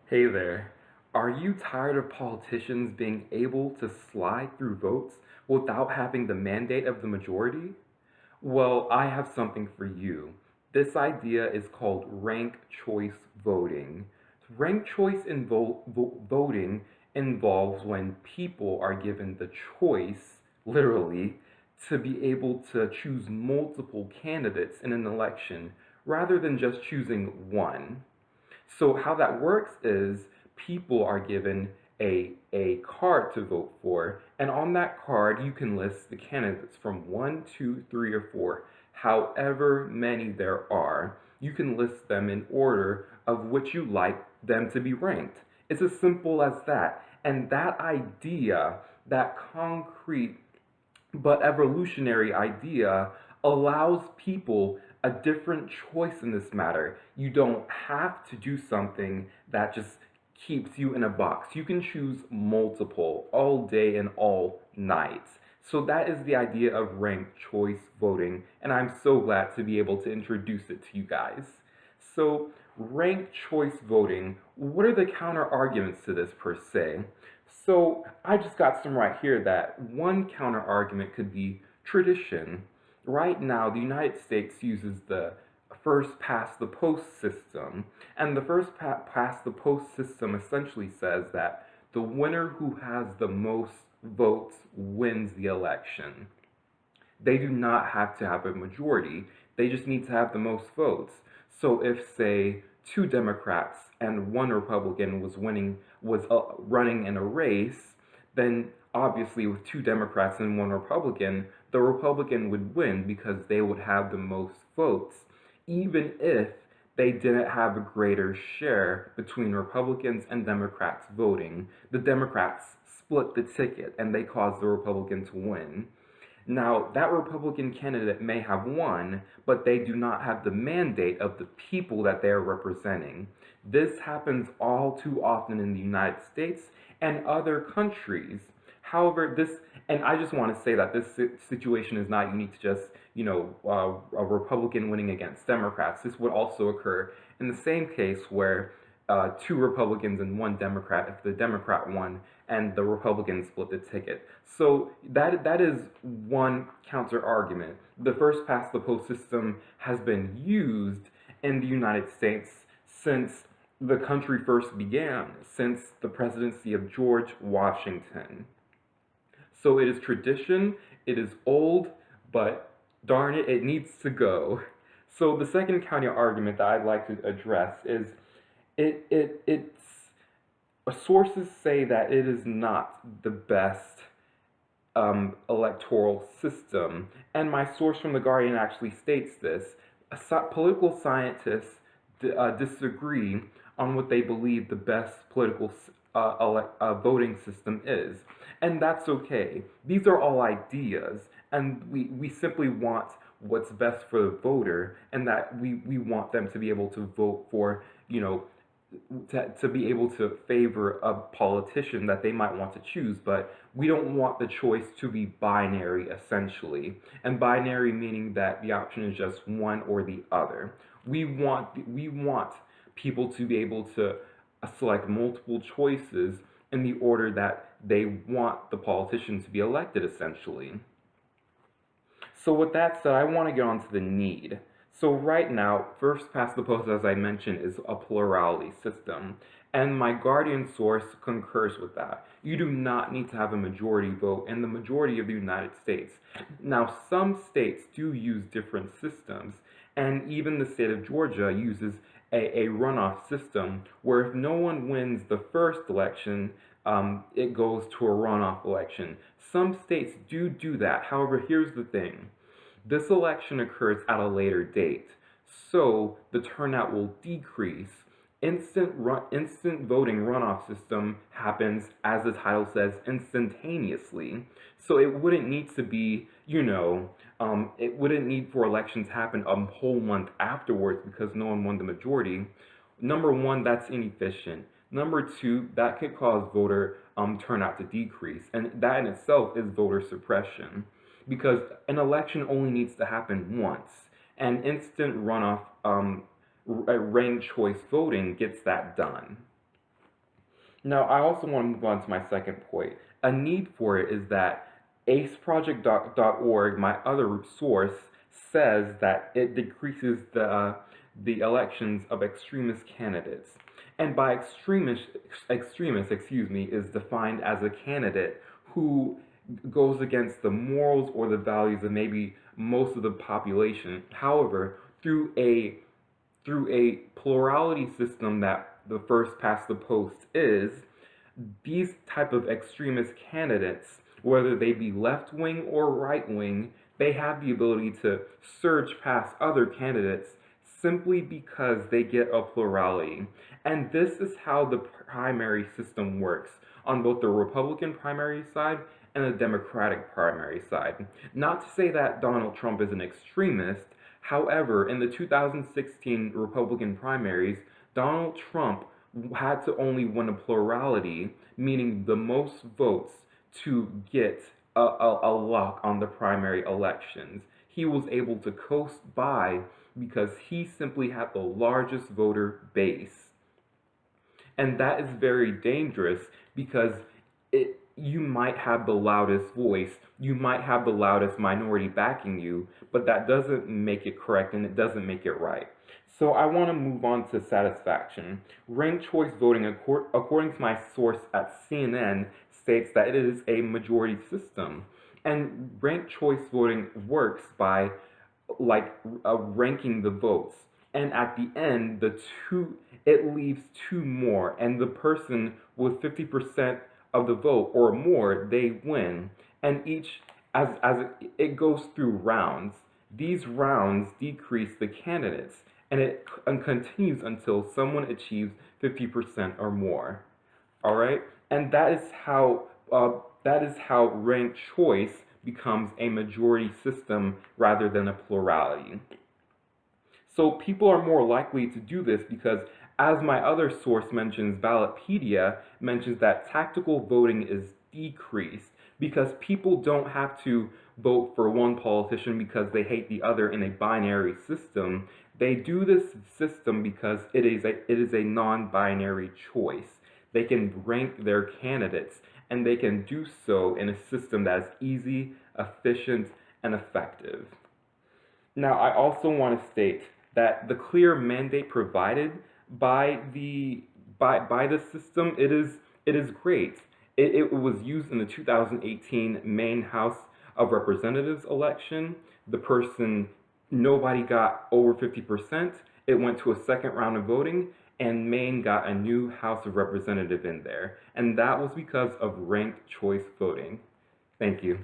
Hey there. Are you tired of politicians being able to slide through votes without having the mandate of the majority? Well, I have something for you. This idea is called ranked choice voting. Ranked choice voting involves when people are given the choice, literally, to be able to choose multiple candidates in an election rather than just choosing one. So how that works is people are given a card to vote for, and on that card you can list the candidates from one, two, three, or four, however many there are. You can list them in order of which you like them to be ranked. It's as simple as that. And that idea, that concrete but evolutionary idea allows people a different choice in this matter. You don't have to do something that just keeps you in a box. You can choose multiple all day and all night. So that is the idea of ranked choice voting, and I'm so glad to be able to introduce it to you guys. So, ranked choice voting, what are the counter arguments to this per se? So I just got some right here that one counter argument could be tradition. Right now, the United States uses the first past the post system, and the past the post system essentially says that the winner who has the most votes wins the election. They do not have to have a majority. They just need to have the most votes. So if, say, two Democrats and one Republican was running in a race, then obviously with two Democrats and one Republican, the Republican would win because they would have the most votes, even if they didn't have a greater share between Republicans and Democrats voting. The Democrats split the ticket and they caused the Republican to win. Now, that Republican candidate may have won, but they do not have the mandate of the people that they are representing. This happens all too often in the United States and other countries. However, and I just want to say that this situation is not unique to just, a Republican winning against Democrats. This would also occur in the same case where two Republicans and one Democrat, if the Democrat won and the Republicans split the ticket. So that is one counter argument. The first past the post system has been used in the United States since the country first began, since the presidency of George Washington. So it is tradition, it is old, but darn it, it needs to go. So the second counter argument that I'd like to address is it's sources say that it is not the best electoral system, and my source from The Guardian actually states this. Political scientists disagree on what they believe the best political voting system is, and that's okay. These are all ideas, and we simply want what's best for the voter, and that we want them to be able to vote for, to be able to favor a politician that they might want to choose, but we don't want the choice to be binary, essentially. And binary meaning that the option is just one or the other. We want people to be able to select multiple choices in the order that they want the politician to be elected, essentially. So with that said, I want to get on to the need. So right now, first past the post, as I mentioned, is a plurality system. And my Guardian source concurs with that. You do not need to have a majority vote in the majority of the United States. Now, some states do use different systems, and even the state of Georgia uses a runoff system where if no one wins the first election, it goes to a runoff election. Some states do that. However, here's the thing. This election occurs at a later date, so the turnout will decrease. Instant voting runoff system happens, as the title says, instantaneously. So it wouldn't need to be, it wouldn't need for elections to happen a whole month afterwards because no one won the majority. Number one, that's inefficient. Number two, that could cause voter turnout to decrease, and that in itself is voter suppression because an election only needs to happen once, and instant runoff ranked choice voting gets that done. Now, I also want to move on to my second point. A need for it is that aceproject.org, my other source, says that it decreases the elections of extremist candidates. And by extremist, is defined as a candidate who goes against the morals or the values of maybe most of the population. However, through a plurality system that the first past the post is, these type of extremist candidates, whether they be left wing or right wing, they have the ability to surge past other candidates simply because they get a plurality. And this is how the primary system works on both the Republican primary side and the Democratic primary side. Not to say that Donald Trump is an extremist. However, in the 2016 Republican primaries, Donald Trump had to only win a plurality, meaning the most votes, to get a lock on the primary elections. He was able to coast by because he simply had the largest voter base. And that is very dangerous because you might have the loudest voice, you might have the loudest minority backing you, but that doesn't make it correct and it doesn't make it right. So I want to move on to satisfaction. Ranked choice voting, according to my source at CNN, states that it is a majority system. And ranked choice voting works by like ranking the votes, and at the end the two it leaves two more, and the person with 50% of the vote or more, they win. And each as it goes through rounds, these rounds decrease the candidates, and it continues until someone achieves 50% or more. All right, and that is how ranked choice becomes a majority system rather than a plurality. So people are more likely to do this because, as my other source mentions, Ballotpedia mentions that tactical voting is decreased because people don't have to vote for one politician because they hate the other in a binary system. They do this system because it is a non-binary choice. They can rank their candidates, and they can do so in a system that is easy, efficient, and effective. Now, I also want to state that the clear mandate provided by the system, it is great. It was used in the 2018 Maine House of Representatives election. The person Nobody got over 50%. It went to a second round of voting, and Maine got a new House of Representative in there, and that was because of ranked choice voting. Thank you.